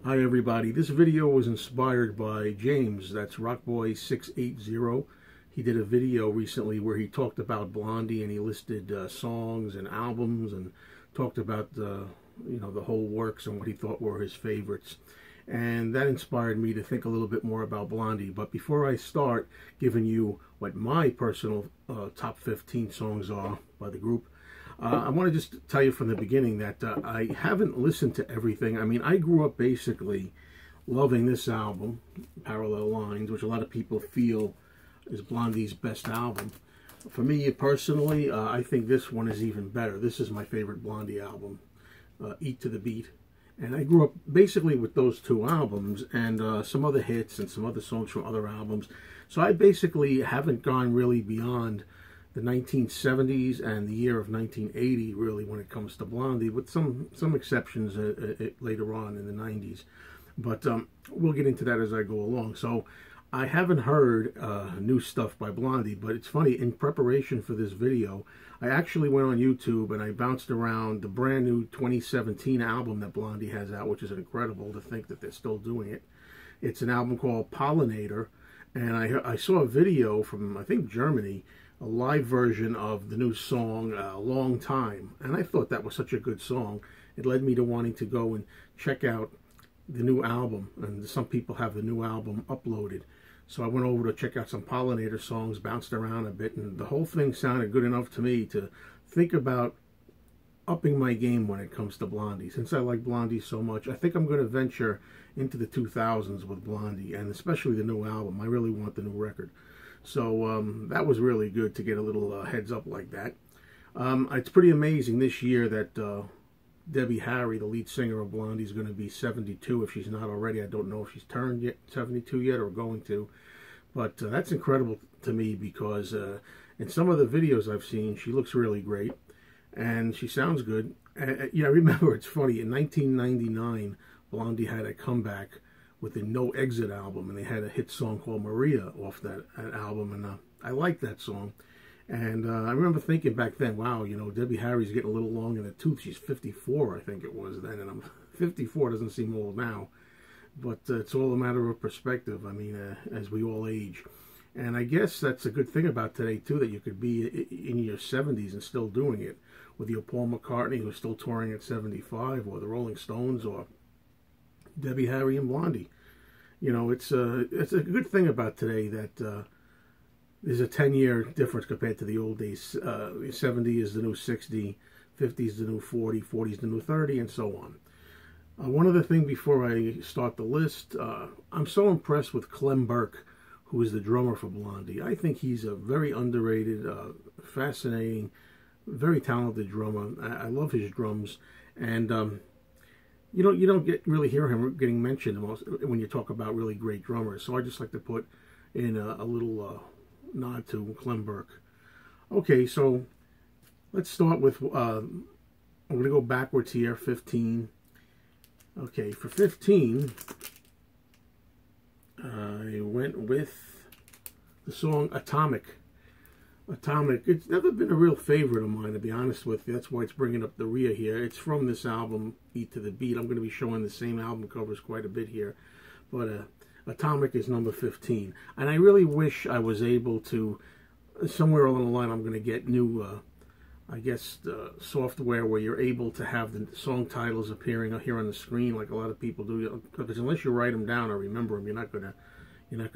Hi everybody, this video was inspired by James, that's Rockboy680. He did a video recently where he talked about Blondie and he listed songs and albums and talked about the whole works and what he thought were his favorites. And that inspired me to think a little bit more about Blondie. But before I start giving you what my personal top 15 songs are by the group, I want to just tell you from the beginning that I haven't listened to everything. I mean, I grew up basically loving this album, Parallel Lines, which a lot of people feel is Blondie's best album. For me personally, I think this one is even better. This is my favorite Blondie album, Eat to the Beat. And I grew up basically with those two albums and some other hits and some other songs from other albums. So I basically haven't gone really beyond the 1970s and the year of 1980, really, when it comes to Blondie, with some exceptions later on in the 90s. But we'll get into that as I go along. So I haven't heard new stuff by Blondie, but it's funny, in preparation for this video, I actually went on YouTube and I bounced around the brand new 2017 album that Blondie has out, which is incredible to think that they're still doing it. It's an album called Pollinator, and I saw a video from, I think, Germany, a live version of the new song, Long Time. And I thought that was such a good song. It led me to wanting to go and check out the new album. And some people have the new album uploaded. So I went over to check out some Pollinator songs, bounced around a bit, and the whole thing sounded good enough to me to think about upping my game when it comes to Blondie. Since I like Blondie so much, I think I'm going to venture into the 2000s with Blondie, and especially the new album. I really want the new record. So that was really good to get a little heads up like that. It's pretty amazing this year that Debbie Harry, the lead singer of Blondie, is going to be 72 if she's not already. I don't know if she's turned yet 72 yet or going to. But that's incredible to me because in some of the videos I've seen, she looks really great and she sounds good. I remember, it's funny, in 1999, Blondie had a comeback with the No Exit album, and they had a hit song called Maria off that album, and I liked that song. And I remember thinking back then, wow, Debbie Harry's getting a little long in the tooth. She's 54, I think it was then, and 54 doesn't seem old now. But it's all a matter of perspective, I mean, as we all age. And I guess that's a good thing about today, too, that you could be in your 70s and still doing it. With your Paul McCartney, who's still touring at 75, or the Rolling Stones, or Debbie Harry and Blondie. It's a good thing about today that there's a 10-year difference compared to the old days. 70 is the new 60, 50 is the new 40, 40 is the new 30, and so on. One other thing before I start the list, I'm so impressed with Clem Burke, who is the drummer for Blondie. I think he's a very underrated, fascinating, very talented drummer. I love his drums, and you don't really hear him getting mentioned when you talk about really great drummers. So I just like to put in a little nod to Clem Burke. Okay, so let's start with, I'm going to go backwards here, 15. Okay, for 15, I went with the song Atomic. Atomic, it's never been a real favorite of mine, to be honest with you. That's why it's bringing up the rear here. It's from this album, Eat to the Beat. I'm going to be showing the same album covers quite a bit here. But Atomic is number 15. And I really wish I was able to, somewhere along the line, I'm going to get new, I guess, software where you're able to have the song titles appearing here on the screen like a lot of people do. Because unless you write them down or remember them, you're not going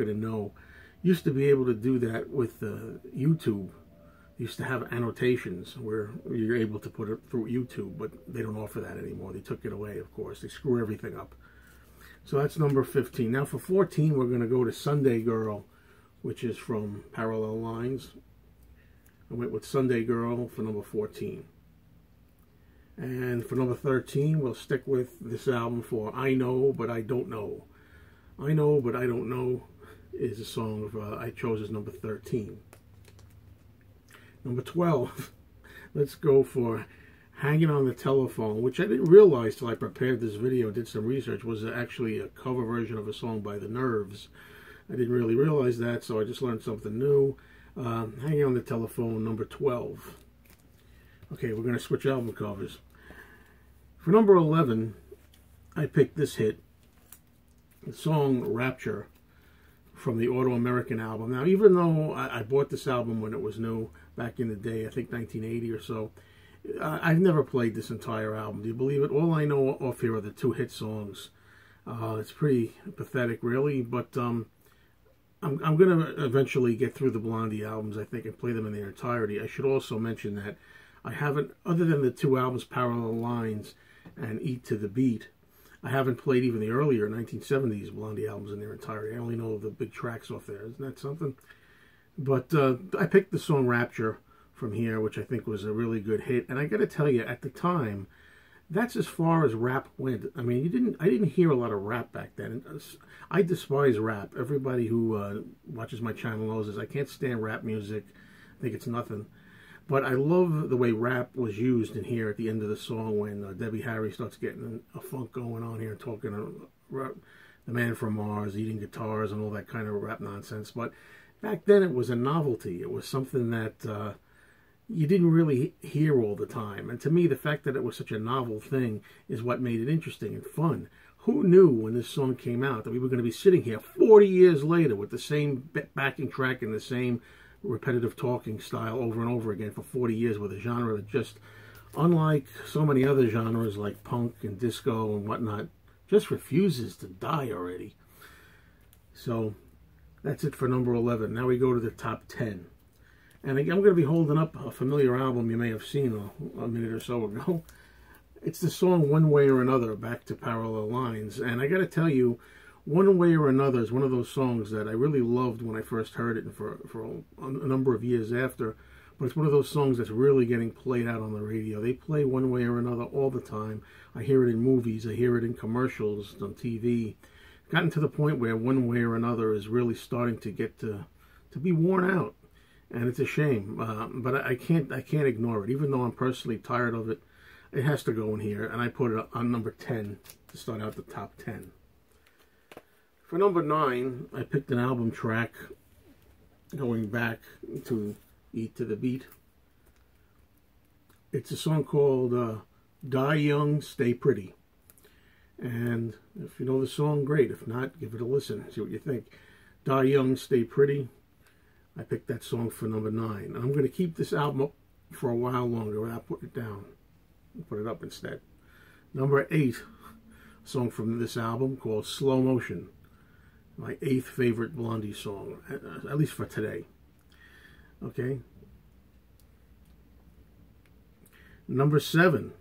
to know. Used to be able to do that with YouTube. Used to have annotations where you're able to put it through YouTube, but they don't offer that anymore. They took it away, of course. They screw everything up. So that's number 15. Now for 14, we're going to go to Sunday Girl, which is from Parallel Lines. I went with Sunday Girl for number 14. And for number 13, we'll stick with this album for I Know, But I Don't Know. I Know, But I Don't Know is a song I chose as number 13. Number 12, let's go for Hanging on the Telephone, which I didn't realize till I prepared this video, did some research, was actually a cover version of a song by The Nerves. I didn't really realize that, so I just learned something new. Hanging on the Telephone, number 12. Okay, we're going to switch album covers. For number 11, I picked this hit, the song Rapture from the Auto American album. Now, even though I bought this album when it was new back in the day, I think 1980 or so, I've never played this entire album. Do you believe it? All I know off here are the 2 hit songs. It's pretty pathetic, really, but I'm going to eventually get through the Blondie albums, I think, and play them in their entirety. I should also mention that I haven't, other than the 2 albums, Parallel Lines and Eat to the Beat, I haven't played even the earlier 1970s Blondie albums in their entirety. I only know the big tracks off there. Isn't that something? But I picked the song Rapture from here, which I think was a really good hit. And I got to tell you, at the time, that's as far as rap went. I mean, I didn't hear a lot of rap back then. I despise rap. Everybody who watches my channel knows this. I can't stand rap music. I think it's nothing. But I love the way rap was used in here at the end of the song when Debbie Harry starts getting a funk going on here, talking the man from Mars, eating guitars and all that kind of rap nonsense. But back then it was a novelty. It was something that you didn't really hear all the time. And to me, the fact that it was such a novel thing is what made it interesting and fun. Who knew when this song came out that we were going to be sitting here 40 years later with the same backing track and the same repetitive talking style over and over again for 40 years with a genre that just, unlike so many other genres like punk and disco and whatnot, just refuses to die already. So that's it for number 11. Now we go to the top 10. And I'm going to be holding up a familiar album you may have seen a minute or so ago. It's the song One Way or Another, Back to Parallel Lines. And I got to tell you, One Way or Another is one of those songs that I really loved when I first heard it and for a number of years after. But it's one of those songs that's really getting played out on the radio. They play One Way or Another all the time. I hear it in movies. I hear it in commercials, on TV. Gotten to the point where One Way or Another is really starting to get to be worn out. And it's a shame. But I can't ignore it. Even though I'm personally tired of it, it has to go in here. And I put it on number 10 to start out the top 10. For number 9, I picked an album track going back to Eat to the Beat. It's a song called Die Young, Stay Pretty. And if you know the song, great. If not, give it a listen. See what you think. Die Young, Stay Pretty. I picked that song for number 9. I'm going to keep this album up for a while longer without putting it down. I'll put it up instead. Number 8, a song from this album called Slow Motion. My 8th favorite Blondie song, at least for today. Okay. Number 7,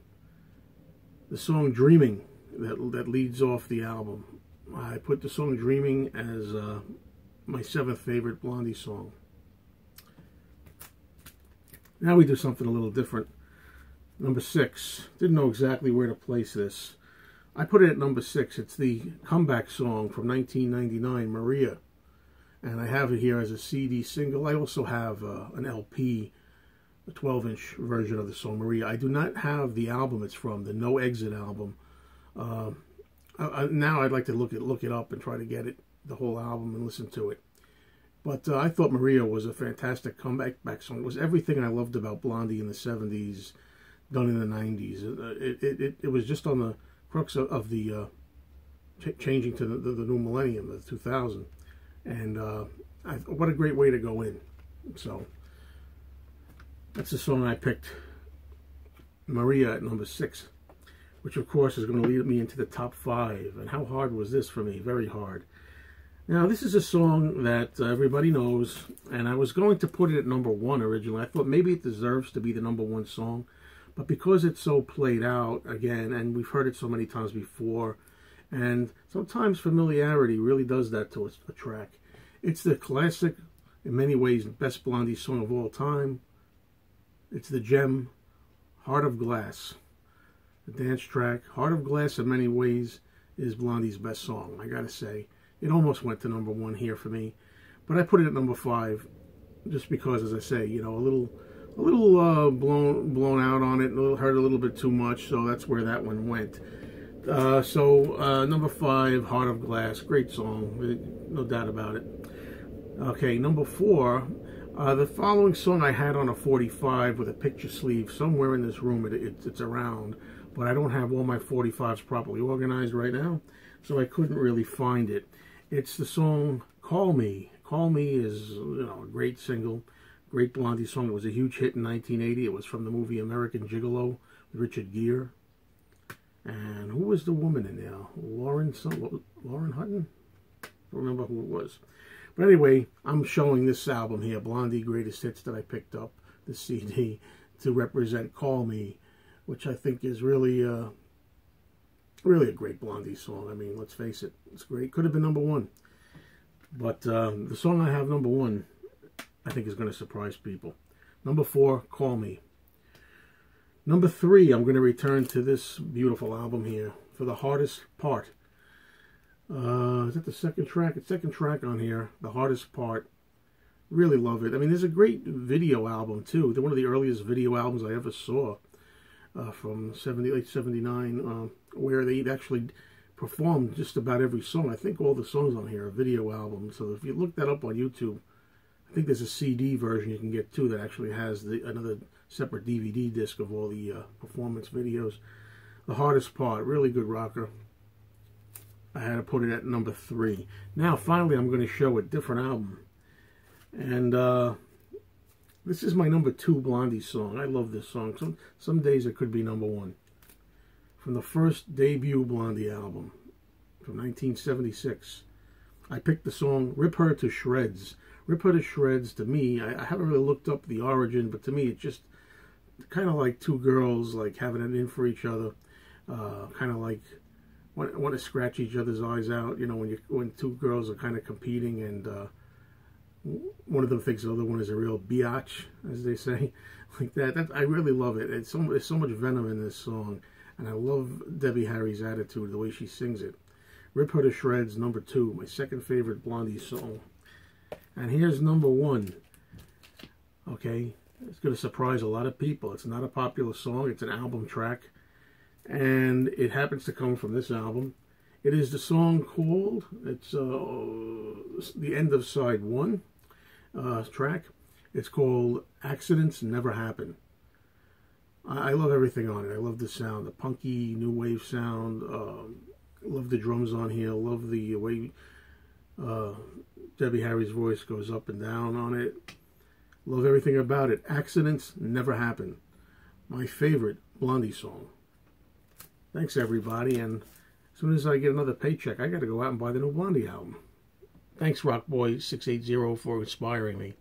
the song Dreaming that leads off the album. I put the song Dreaming as my 7th favorite Blondie song. Now we do something a little different. Number 6, didn't know exactly where to place this. I put it at number 6. It's the comeback song from 1999, Maria. And I have it here as a CD single. I also have an LP, a 12-inch version of the song Maria. I do not have the album it's from, the No Exit album. Now I'd like to look it up and try to get the whole album and listen to it. But I thought Maria was a fantastic comeback song. It was everything I loved about Blondie in the 70s, done in the 90s. It was just on the crux of the changing to the new millennium, the 2000. And what a great way to go in. So that's the song I picked, Maria, at number 6, which of course is going to lead me into the top 5. And how hard was this for me? Very hard. Now, this is a song that everybody knows, and I was going to put it at number 1 originally. I thought maybe it deserves to be the number 1 song, but because it's so played out again, and we've heard it so many times before, and sometimes familiarity really does that to a track. It's the classic, in many ways, best Blondie song of all time. It's the gem, Heart of Glass. The dance track, Heart of Glass, in many ways, is Blondie's best song, I gotta say. It almost went to number 1 here for me, but I put it at number 5, just because, as I say, you know, a little blown out on it, hurt a little bit too much, so that's where that one went. Number 5, Heart of Glass, great song, no doubt about it. Okay, number 4, the following song I had on a 45 with a picture sleeve somewhere in this room. It's around, but I don't have all my 45s properly organized right now. so I couldn't really find it. It's the song Call Me. Call Me is, you know, a great single, great Blondie song. It was a huge hit in 1980. It was from the movie American Gigolo with Richard Gere. And who was the woman in there? Lauren Hutton? I don't remember who it was. But anyway, I'm showing this album here, Blondie Greatest Hits, that I picked up, the CD, to represent Call Me, which I think is really really a great Blondie song. I mean, let's face it, it's great. Could have been #1. But the song I have #1, I think is going to surprise people. #4, Call Me. #3, I'm going to return to this beautiful album here, For the Hardest Part. Is that the second track? It's second track on here, The Hardest Part. Really love it. I mean, there's a great video album, too. They're one of the earliest video albums I ever saw from late 79, where they actually performed just about every song. I think all the songs on here are video albums. So if you look that up on YouTube, I think there's a CD version you can get, too, that actually has another separate DVD disc of all the performance videos. The Hardest Part, really good rocker. I had to put it at #3. Now, finally, I'm going to show a different album. And this is my #2 Blondie song. I love this song. Some days it could be #1. From the first debut Blondie album from 1976. I picked the song Rip Her to Shreds. Rip Her to Shreds, to me, I haven't really looked up the origin, but to me it's just kind of like two girls like having it in for each other. Kind of like want to scratch each other's eyes out, you know, when two girls are kind of competing, and one of them thinks the other one is a real biatch, as they say, like that. I really love it. There's so much venom in this song, and I love Debbie Harry's attitude, the way she sings it. Rip Her to Shreds, #2, my second favorite Blondie song. And here's #1. Okay, it's going to surprise a lot of people. It's not a popular song. It's an album track, and it happens to come from this album. It is the song called, it's the end of side 1 track. It's called Accidents Never Happen. I love everything on it. I love the sound, the punky new wave sound. Love the drums on here. Love the way Debbie Harry's voice goes up and down on it. Love everything about it. Accidents Never Happen. My favorite Blondie song. Thanks, everybody, and as soon as I get another paycheck, I got to go out and buy the new Blondie album. Thanks, Rockboy680, for inspiring me.